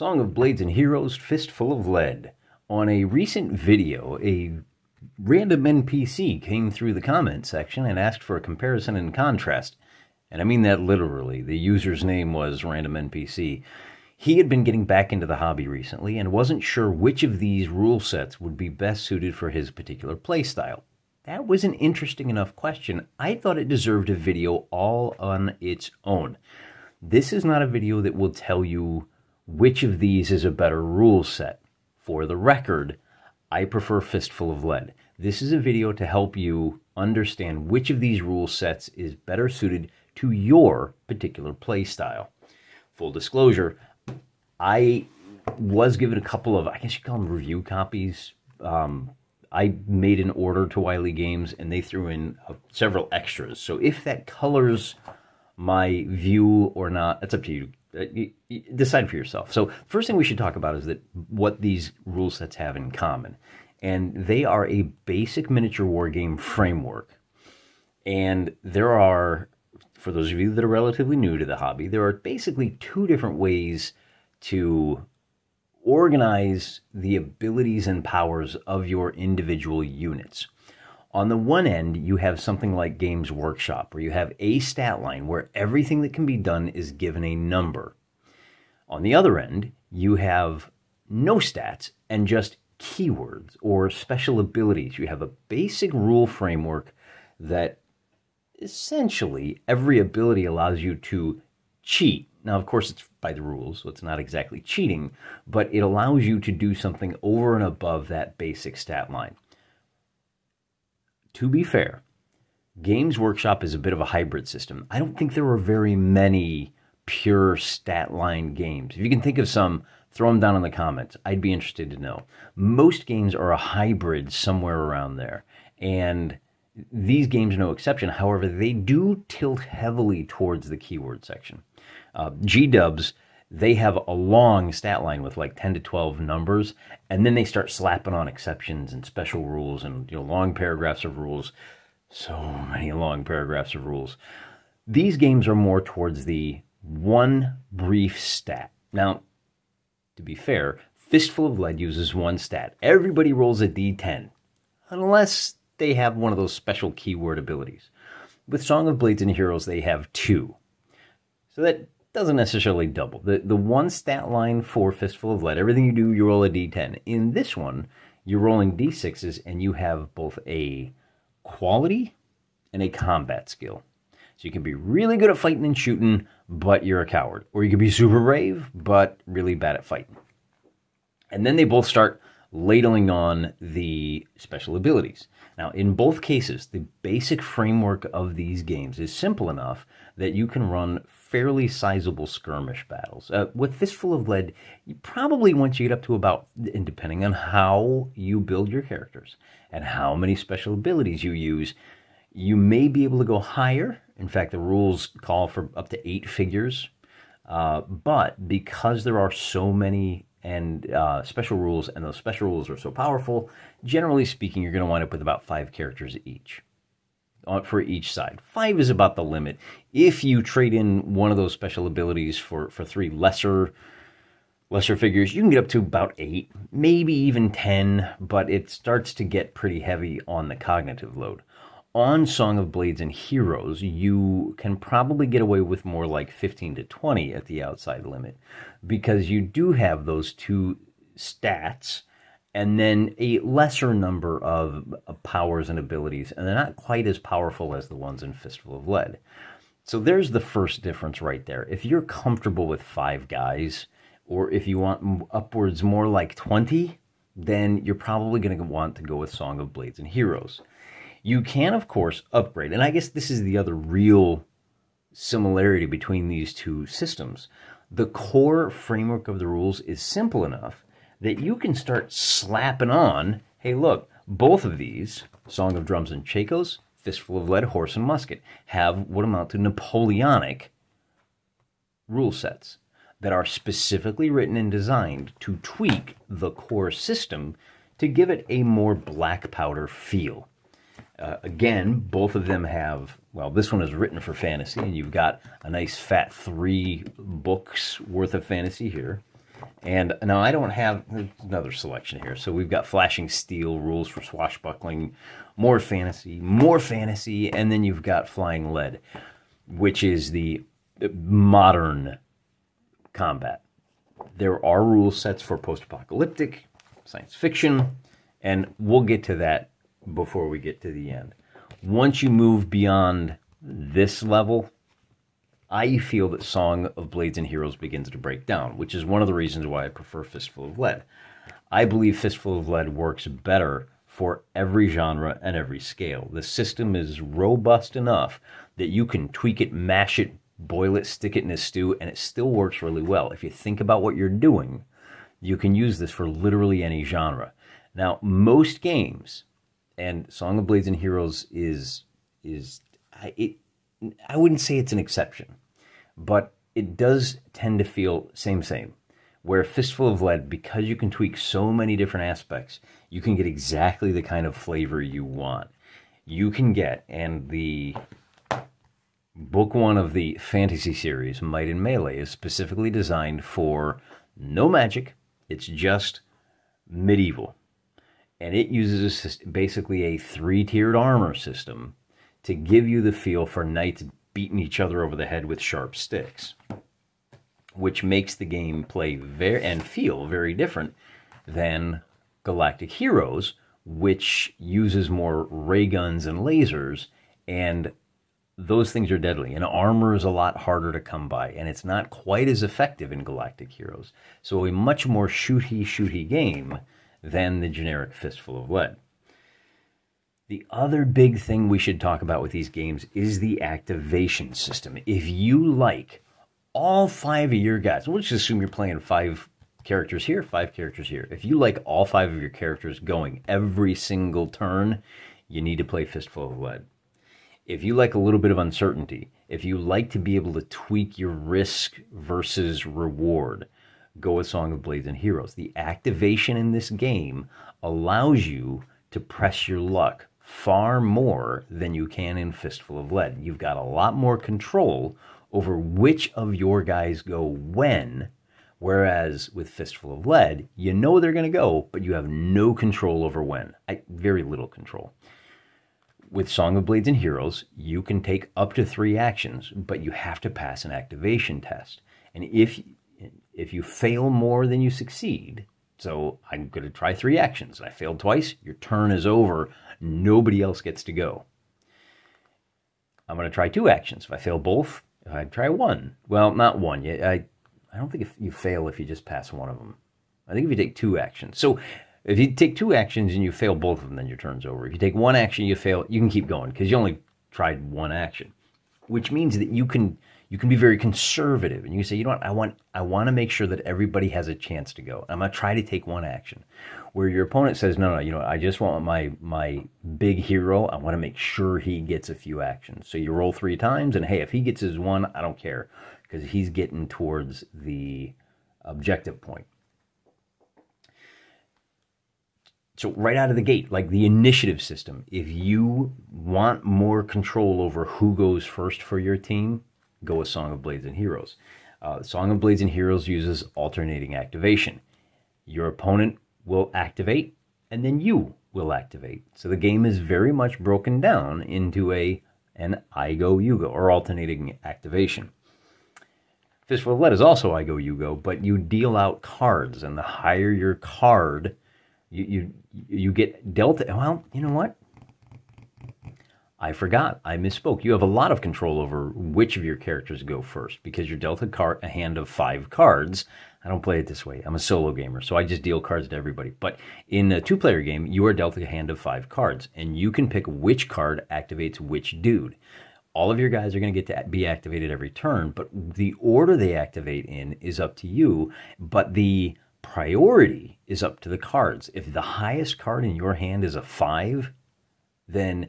Song of Blades and Heroes, Fistful of Lead. On a recent video, a random NPC came through the comment section and asked for a comparison and contrast. And I mean that literally. The user's name was random NPC. He had been getting back into the hobby recently and wasn't sure which of these rule sets would be best suited for his particular playstyle. That was an interesting enough question. I thought it deserved a video all on its own. This is not a video that will tell you which of these is a better rule set. For the record, I prefer Fistful of Lead. This is a video to help you understand which of these rule sets is better suited to your particular play style. Full disclosure, I was given a couple of, I guess you call them review copies. I made an order to Wiley Games and they threw in several extras. So if that colors my view or not, that's up to you. You decide for yourself. So first thing we should talk about is that what these rule sets have in common. And they are a basic miniature war game framework. And there are, for those of you that are relatively new to the hobby, there are basically two different ways to organize the abilities and powers of your individual units. On the one end, you have something like Games Workshop, where you have a stat line where everything that can be done is given a number. On the other end, you have no stats and just keywords or special abilities. You have a basic rule framework that essentially every ability allows you to cheat. Now, of course, it's by the rules, so it's not exactly cheating, but it allows you to do something over and above that basic stat line. To be fair, Games Workshop is a bit of a hybrid system. I don't think there are very many pure stat line games. If you can think of some, throw them down in the comments. I'd be interested to know. Most games are a hybrid somewhere around there, and these games are no exception. However, they do tilt heavily towards the keyword section. G-dubs, they have a long stat line with like 10 to 12 numbers, and then they start slapping on exceptions and special rules and long paragraphs of rules. So many long paragraphs of rules. These games are more towards the one brief stat. Now, to be fair, Fistful of Lead uses one stat. Everybody rolls a D10, unless they have one of those special keyword abilities. With Song of Blades and Heroes, they have two. So that doesn't necessarily double. The one stat line for Fistful of Lead, everything you do, you roll a D10. In this one, you're rolling D6s, and you have both a quality and a combat skill. So you can be really good at fighting and shooting, but you're a coward. Or you can be super brave, but really bad at fighting. And then they both start ladling on the special abilities. Now, in both cases, the basic framework of these games is simple enough that you can run fairly sizable skirmish battles. With Fistful of Lead, you probably, once you get up to about, and depending on how you build your characters and how many special abilities you use, you may be able to go higher. In fact, the rules call for up to 8 figures. But because there are so many special rules, and those special rules are so powerful, generally speaking, you're going to wind up with about 5 characters each for each side. 5 is about the limit. If you trade in one of those special abilities for 3 lesser figures, you can get up to about 8, maybe even 10, but it starts to get pretty heavy on the cognitive load. On Song of Blades and Heroes, you can probably get away with more like 15 to 20 at the outside limit, because you do have those 2 stats and then a lesser number of powers and abilities, and they're not quite as powerful as the ones in Fistful of Lead. So there's the first difference right there. If you're comfortable with 5 guys, or if you want upwards more like 20, then you're probably going to want to go with Song of Blades and Heroes. You can, of course, upgrade, and I guess this is the other real similarity between these two systems. The core framework of the rules is simple enough that you can start slapping on, hey, look, both of these, Song of Drums and Chacos, Fistful of Lead, Horse and Musket, have what amount to Napoleonic rule sets that are specifically written and designed to tweak the core system to give it a more black powder feel. Again, both of them have, well, this one is written for fantasy, and you've got a nice fat 3 books worth of fantasy here. And now I don't have another selection here. So we've got Flashing Steel, rules for swashbuckling, more fantasy, and then you've got Flying Lead, which is the modern combat. There are rule sets for post-apocalyptic, science fiction, and we'll get to that before we get to the end. Once you move beyond this level, I feel that Song of Blades and Heroes begins to break down, which is one of the reasons why I prefer Fistful of Lead. I believe Fistful of Lead works better for every genre and every scale. The system is robust enough that you can tweak it, mash it, boil it, stick it in a stew, and it still works really well. If you think about what you're doing, you can use this for literally any genre. Now, most games, and Song of Blades and Heroes I wouldn't say it's an exception, but it does tend to feel same. Where Fistful of Lead, because you can tweak so many different aspects, you can get exactly the kind of flavor you want. You can get, and the book one of the fantasy series, Might and Melee, is specifically designed for no magic. It's just medieval. And it uses basically a 3-tiered armor system to give you the feel for knights beating each other over the head with sharp sticks, which makes the game play and feel very different than Galactic Heroes, which uses more ray guns and lasers, and those things are deadly. And armor is a lot harder to come by, and it's not quite as effective in Galactic Heroes. So a much more shooty game than the generic Fistful of Lead. The other big thing we should talk about with these games is the activation system. If you like all 5 of your guys, we'll just assume you're playing 5 characters here, 5 characters here. If you like all 5 of your characters going every single turn, you need to play Fistful of Lead. If you like a little bit of uncertainty, if you like to be able to tweak your risk versus reward, go with Song of Blades and Heroes. The activation in this game allows you to press your luck far more than you can in Fistful of Lead. You've got a lot more control over which of your guys go when, whereas with Fistful of Lead, you know they're going to go, but you have no control over when. Very little control. With Song of Blades and Heroes, you can take up to 3 actions, but you have to pass an activation test. And if you fail more than you succeed, so I'm going to try 3 actions, and I failed twice, your turn is over, nobody else gets to go. I'm going to try 2 actions. If I fail both, if I try 1, well, not 1. I don't think if you fail if you just pass one of them. I think if you take 2 actions. So if you take 2 actions and you fail both of them, then your turn's over. If you take 1 action, you fail, you can keep going because you only tried 1 action, which means that you can be very conservative, and you can say, you know what, I want to make sure that everybody has a chance to go. I'm going to try to take 1 action. Where your opponent says, no, you know, I just want my big hero, I want to make sure he gets a few actions. So you roll 3 times, and hey, if he gets his 1, I don't care, because he's getting towards the objective point. So right out of the gate, like the initiative system, if you want more control over who goes first for your team, go with Song of Blades and Heroes. Song of Blades and Heroes uses alternating activation. Your opponent will activate, and then you will activate. So the game is very much broken down into an I go, you go, or alternating activation. Fistful of Lead is also I go, you go, but you deal out cards, and the higher your card, you get dealt. Well, you know what? I forgot. I misspoke. You have a lot of control over which of your characters go first because you're dealt a hand of 5 cards. I don't play it this way. I'm a solo gamer, so I just deal cards to everybody. But in a 2-player game, you are dealt a hand of 5 cards, and you can pick which card activates which dude. All of your guys are going to get to be activated every turn, but the order they activate in is up to you, but the priority is up to the cards. If the highest card in your hand is a 5, then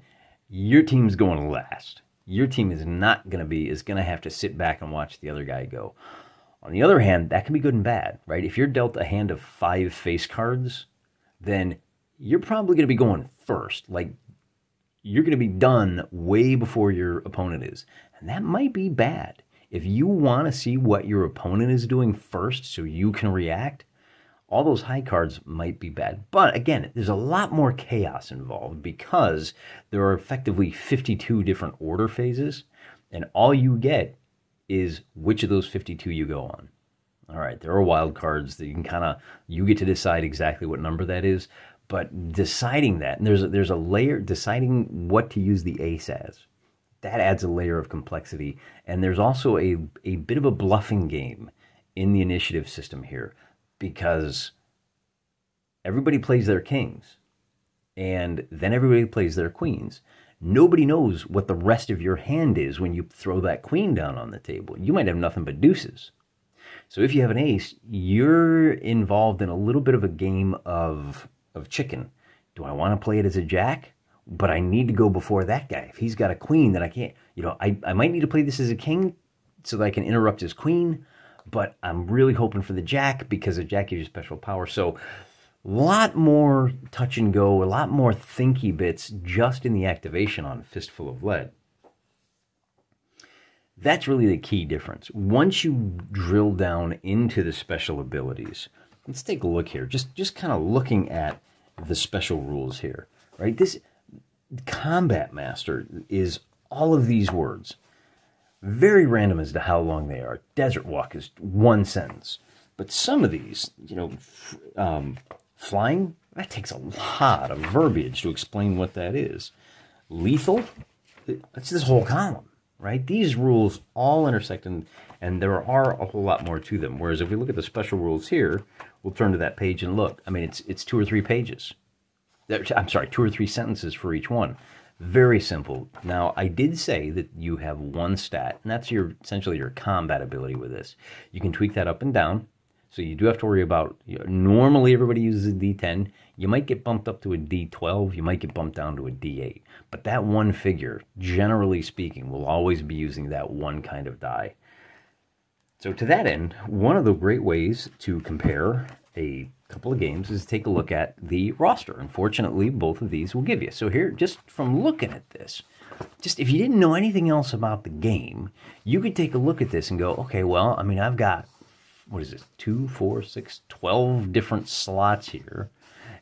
your team's going last. Your team is going to have to sit back and watch the other guy go. On the other hand, that can be good and bad, right? If you're dealt a hand of 5 face cards, then you're probably going to be going first. Like, you're going to be done way before your opponent is. And that might be bad. If you want to see what your opponent is doing first so you can react, all those high cards might be bad. But again, there's a lot more chaos involved because there are effectively 52 different order phases, and all you get is which of those 52 you go on. All right, there are wild cards that you can you get to decide exactly what number that is, but deciding that, and there's a layer, deciding what to use the ace as, that adds a layer of complexity. And there's also a bit of a bluffing game in the initiative system here, because everybody plays their kings, and then everybody plays their queens. Nobody knows what the rest of your hand is when you throw that queen down on the table. You might have nothing but deuces. So if you have an ace, you're involved in a little bit of a game of chicken. Do I want to play it as a jack? But I need to go before that guy. If he's got a queen, then I can't, I might need to play this as a king so that I can interrupt his queen, but I'm really hoping for the jack because the jack gives you special power. So a lot more touch and go, a lot more thinky bits just in the activation on Fistful of Lead. That's really the key difference. Once you drill down into the special abilities, let's take a look here. Just kind of looking at the special rules here, right? This Combat Master is all of these words. Very random as to how long they are. Desert Walk is one sentence. But some of these, flying, that takes a lot of verbiage to explain what that is. Lethal, that's this whole column, right? These rules all intersect, and there are a whole lot more to them. Whereas if we look at the special rules here, we'll turn to that page and look. I mean, it's 2 or 3 pages. I'm sorry, 2 or 3 sentences for each one. Very simple. Now, I did say that you have one stat, and that's essentially your combat ability with this. You can tweak that up and down, so you do have to worry about, normally everybody uses a D10. You might get bumped up to a D12. You might get bumped down to a D8. But that one figure, generally speaking, will always be using that one kind of die. So to that end, one of the great ways to compare a couple of games is to take a look at the roster. Unfortunately, both of these will give you. So here, just from looking at this, just if you didn't know anything else about the game, you could take a look at this and go, okay, well, I mean, I've got, what is this, 2, 4, 6, 12 different slots here,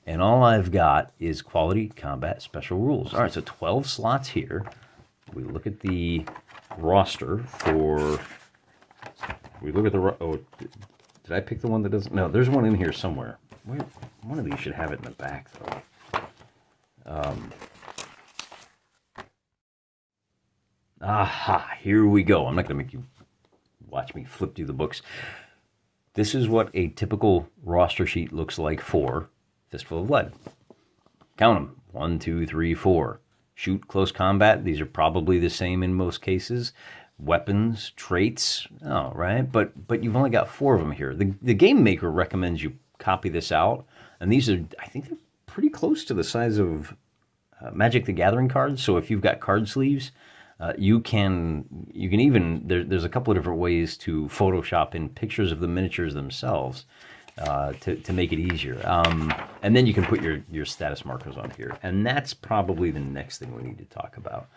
and all I've got is quality, combat, special rules. All right, so 12 slots here. We look at the roster for, we look at the, oh, did I pick the one that doesn't? No, there's one in here somewhere. One of these should have it in the back, though. Aha, here we go. I'm not going to make you watch me flip through the books. This is what a typical roster sheet looks like for Fistful of Lead. Count them. 1, 2, 3, 4. Shoot, close combat. These are probably the same in most cases. Weapons, traits, oh, right? But you've only got 4 of them here. The game maker recommends you copy this out, and these are, I think they're pretty close to the size of Magic the Gathering cards. So if you've got card sleeves, you can even, there's a couple of different ways to Photoshop in pictures of the miniatures themselves to make it easier. And then you can put your status markers on here. And that's probably the next thing we need to talk about.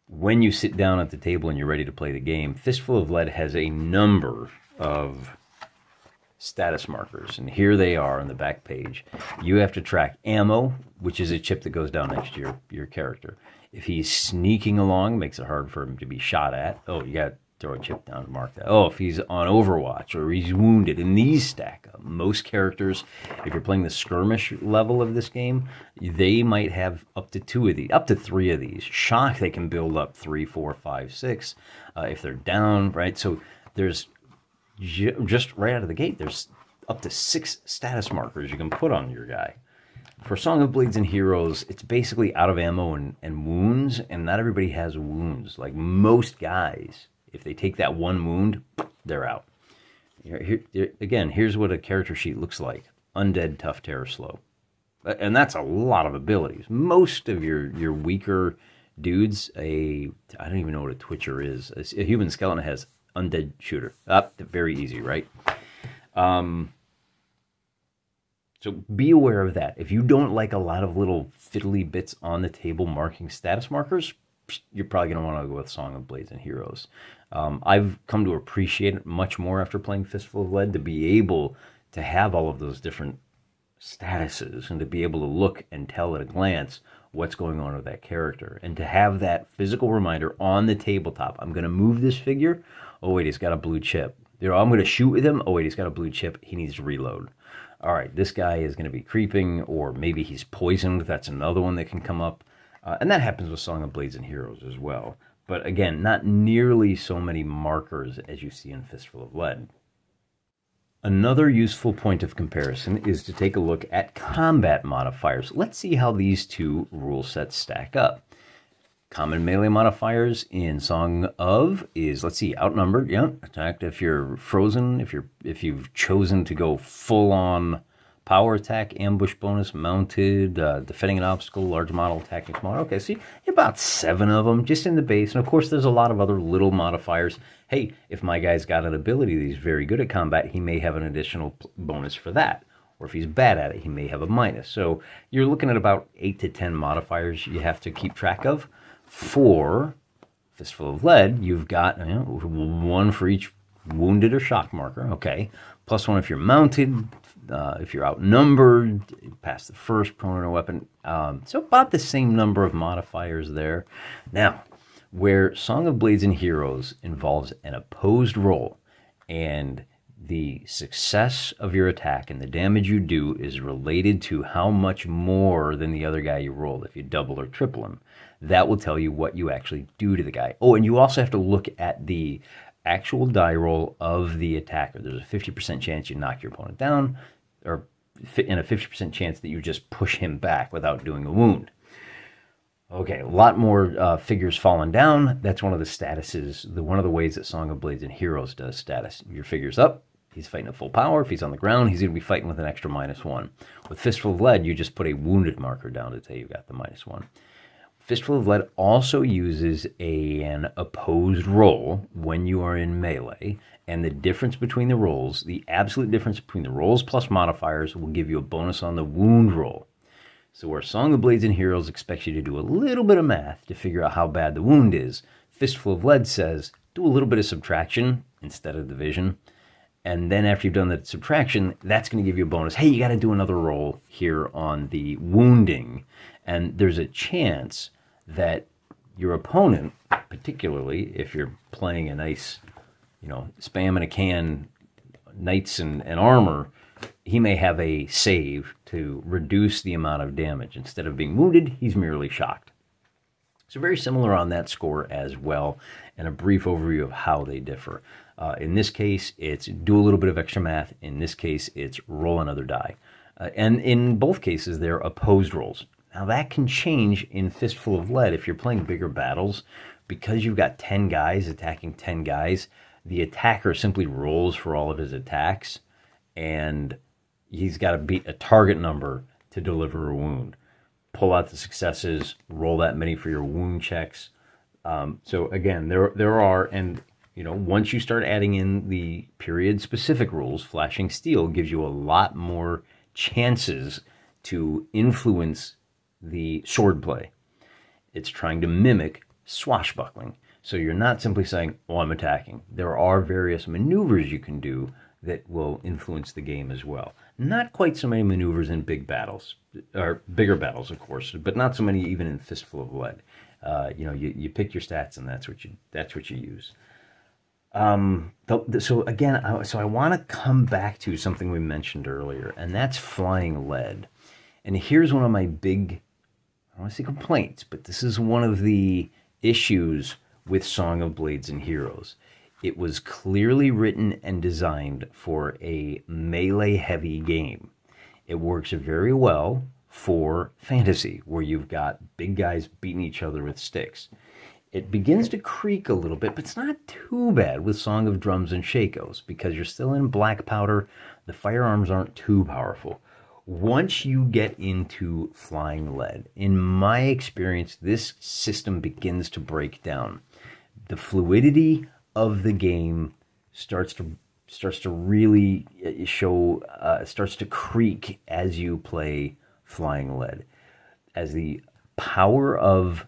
When you sit down at the table and you're ready to play the game, Fistful of Lead has a number of status markers, and here they are on the back page. You have to track ammo, which is a chip that goes down next to your character. If he's sneaking along, it makes it hard for him to be shot at. Oh, you got to throw a chip down to mark that. Oh, if he's on Overwatch or he's wounded, and these stack up. Most characters, if you're playing the skirmish level of this game, they might have up to 2 of these, up to 3 of these. Shock, they can build up 3, 4, 5, 6 if they're down, right? So there's just right out of the gate, there's up to 6 status markers you can put on your guy. For Song of Blades and Heroes, it's basically out of ammo and wounds, and not everybody has wounds. Like most guys, if they take that one wound, they're out. Again, here's what a character sheet looks like. Undead, tough, terror, slow. And that's a lot of abilities. Most of your weaker dudes, I don't even know what a Twitcher is. A human skeleton has undead shooter. Very easy, right? So be aware of that. If you don't like a lot of little fiddly bits on the table marking status markers, you're probably going to want to go with Song of Blades and Heroes. I've come to appreciate it much more after playing Fistful of Lead, to be able to have all of those different statuses and to be able to look and tell at a glance what's going on with that character, and to have that physical reminder on the tabletop. I'm going to move this figure. Oh, wait, he's got a blue chip. I'm going to shoot with him. Oh, wait, he's got a blue chip. He needs to reload. All right, this guy is going to be creeping, or maybe he's poisoned. That's another one that can come up. And that happens with Song of Blades and Heroes as well. But again, not nearly so many markers as you see in Fistful of Lead. Another useful point of comparison is to take a look at combat modifiers. Let's see how these two rule sets stack up. Common melee modifiers in Song of is, let's see, outnumbered, yeah, attacked if you're frozen, if you've chosen to go full-on power attack, ambush bonus, mounted, defending an obstacle, large model, attacking smaller. Okay, see, about 7 of them just in the base. And of course, there's a lot of other little modifiers. Hey, if my guy's got an ability that he's very good at combat, he may have an additional bonus for that. Or if he's bad at it, he may have a minus. So you're looking at about 8 to 10 modifiers you have to keep track of. For Fistful of Lead, you've got 1 for each wounded or shock marker, okay, plus 1 if you're mounted, if you're outnumbered, past the first, prone or weapon. So about the same number of modifiers there. Now, where Song of Blades and Heroes involves an opposed roll, and the success of your attack and the damage you do is related to how much more than the other guy you rolled. If you double or triple him, that will tell you what you actually do to the guy. Oh, and you also have to look at the actual die roll of the attacker. There's a 50% chance you knock your opponent down, or and a 50% chance that you just push him back without doing a wound. Okay, a lot more figures falling down. That's one of the statuses, one of the ways that Song of Blades and Heroes does status. Your figure's up, he's fighting at full power. If he's on the ground, he's going to be fighting with an extra -1. With Fistful of Lead, you just put a wounded marker down to tell you got the -1. Fistful of Lead also uses an opposed roll when you are in melee, and the difference between the rolls, the absolute difference between the rolls plus modifiers, will give you a bonus on the wound roll. So where Song of Blades and Heroes expects you to do a little bit of math to figure out how bad the wound is, Fistful of Lead says, do a little bit of subtraction instead of division, and then after you've done the subtraction, that's going to give you a bonus. Hey, you got to do another roll here on the wounding, and there's a chance that your opponent, particularly if you're playing a nice, spam in a can, knights and armor, he may have a save to reduce the amount of damage. Instead of being wounded, he's merely shocked. So very similar on that score as well, and a brief overview of how they differ. In this case, it's do a little bit of extra math. In this case, it's roll another die. And in both cases, they're opposed rolls. Now that can change in Fistful of Lead if you're playing bigger battles. Because you've got 10 guys attacking 10 guys, the attacker simply rolls for all of his attacks, and he's got to beat a target number to deliver a wound. Pull out the successes, roll that many for your wound checks. So again, there are, and once you start adding in the period-specific rules, Flashing Steel gives you a lot more chances to influence the swordplay. It's trying to mimic swashbuckling. So you're not simply saying, oh, I'm attacking. There are various maneuvers you can do that will influence the game as well. Not quite so many maneuvers in big battles, or bigger battles, of course, but not so many even in Fistful of Lead. You pick your stats, and that's what you use. So again, I want to come back to something we mentioned earlier, and that's flying lead. And here's one of my big, I don't want to say complaints, but this is one of the issues with Song of Blades and Heroes. It was clearly written and designed for a melee-heavy game. It works very well for fantasy, where you've got big guys beating each other with sticks. It begins to creak a little bit, but it's not too bad with Song of Drums and Shakos, because you're still in black powder. The firearms aren't too powerful. Once you get into flying lead, in my experience, this system begins to break down. The fluidity of the game starts to really show, starts to creak as you play flying lead. As the power of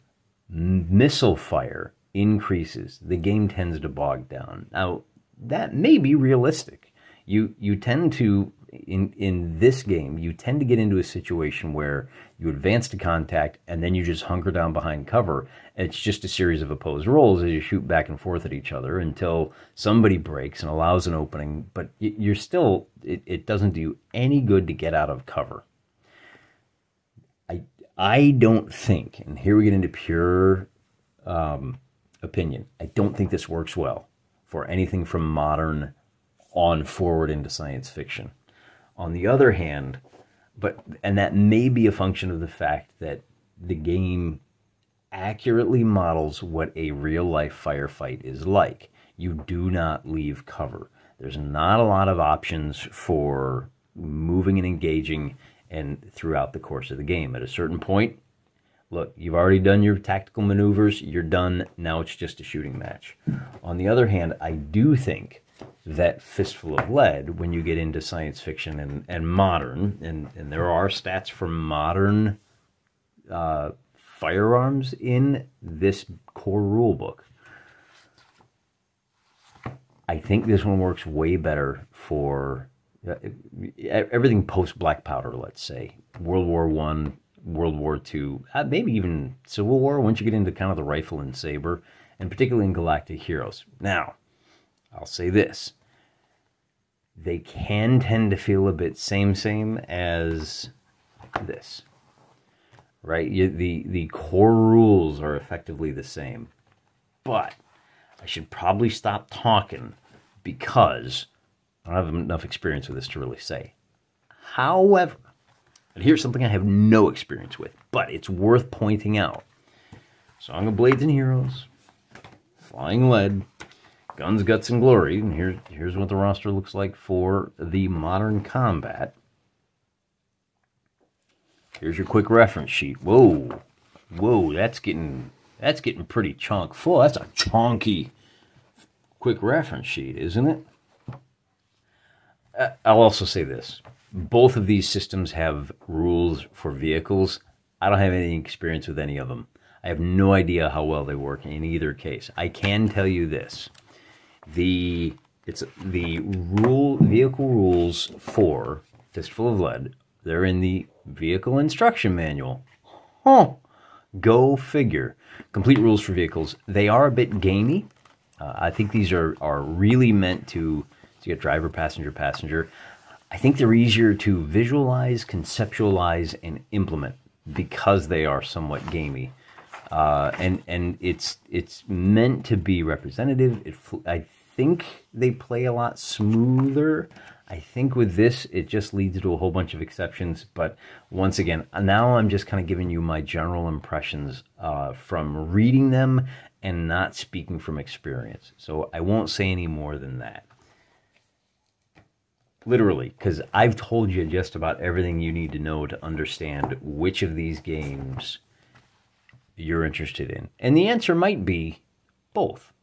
missile fire increases, the game tends to bog down. Now, that may be realistic. You tend to, in this game, you tend to get into a situation where you advance to contact and then you just hunker down behind cover. And it's just a series of opposed rolls as you shoot back and forth at each other until somebody breaks and allows an opening. But you're still, it doesn't do any good to get out of cover. I don't think, and here we get into pure opinion, I don't think this works well for anything from modern on forward into science fiction. On the other hand, and that may be a function of the fact that the game accurately models what a real-life firefight is like. You do not leave cover. There's not a lot of options for moving and engaging and throughout the course of the game. At a certain point, look, you've already done your tactical maneuvers, you're done, now it's just a shooting match. On the other hand, I do think that Fistful of Lead, when you get into science fiction and modern, and there are stats for modern firearms in this core rulebook, I think this one works way better for everything post-Black Powder, let's say. World War I, World War II, maybe even Civil War, once you get into kind of the rifle and saber, and particularly in Galactic Heroes. Now, I'll say this. They can tend to feel a bit same as this, right? The core rules are effectively the same. But I should probably stop talking because I don't have enough experience with this to really say. However, and here's something I have no experience with, but it's worth pointing out. Song of Blades and Heroes, Flying Lead, Guns, Guts, and Glory, and here's what the roster looks like for the modern combat. Here's your quick reference sheet. Whoa, that's getting pretty chunk full. That's a chunky quick reference sheet, isn't it? I'll also say this. Both of these systems have rules for vehicles. I don't have any experience with any of them. I have no idea how well they work in either case. I can tell you this. The vehicle rules for Fistful of Lead, they're in the vehicle instruction manual. Huh. Go figure. Complete rules for vehicles. They are a bit gamey. I think these are really meant to get driver, passenger, passenger. I think they're easier to visualize, conceptualize, and implement because they are somewhat gamey. And it's meant to be representative. I think they play a lot smoother. I think with this, it just leads to a whole bunch of exceptions. But once again, now I'm just kind of giving you my general impressions from reading them and not speaking from experience. So I won't say any more than that. Literally, because I've told you just about everything you need to know to understand which of these games you're interested in. And the answer might be both.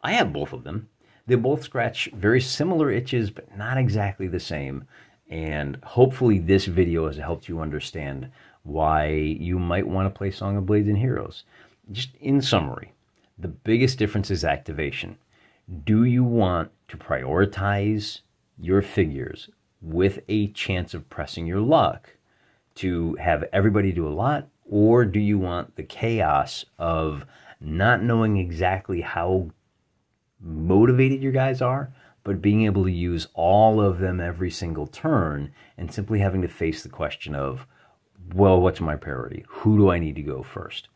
I have both of them. They both scratch very similar itches, but not exactly the same. And hopefully this video has helped you understand why you might want to play Song of Blades and Heroes. Just in summary, the biggest difference is activation. Do you want to prioritize your figures with a chance of pressing your luck to have everybody do a lot, or do you want the chaos of not knowing exactly how motivated your guys are, but being able to use all of them every single turn and simply having to face the question of, well, what's my priority? Who do I need to go first?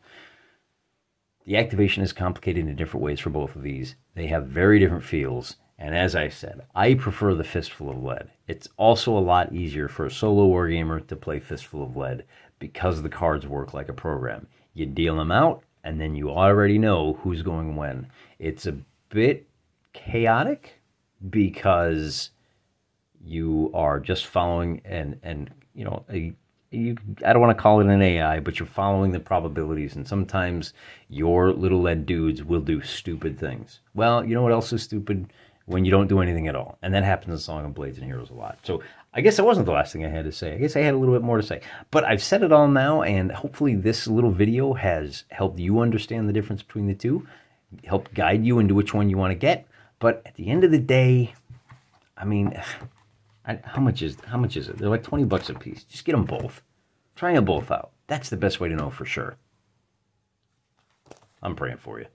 The activation is complicated in different ways for both of these. They have very different feels. And as I said, I prefer the Fistful of Lead. It's also a lot easier for a solo wargamer to play Fistful of Lead because the cards work like a program. You deal them out, and then you already know who's going when. It's a bit chaotic because you are just following and you know, I don't want to call it an AI, but you're following the probabilities, and sometimes your little lead dudes will do stupid things. Well, you know what else is stupid? When you don't do anything at all. And that happens in Song of Blades and Heroes a lot. So I guess that wasn't the last thing I had to say. I guess I had a little bit more to say. But I've said it all now, and hopefully this little video has helped you understand the difference between the two, helped guide you into which one you want to get. But at the end of the day, I mean, how much is it? They're like 20 bucks a piece. Just get them both. Try them both out. That's the best way to know for sure. I'm praying for you.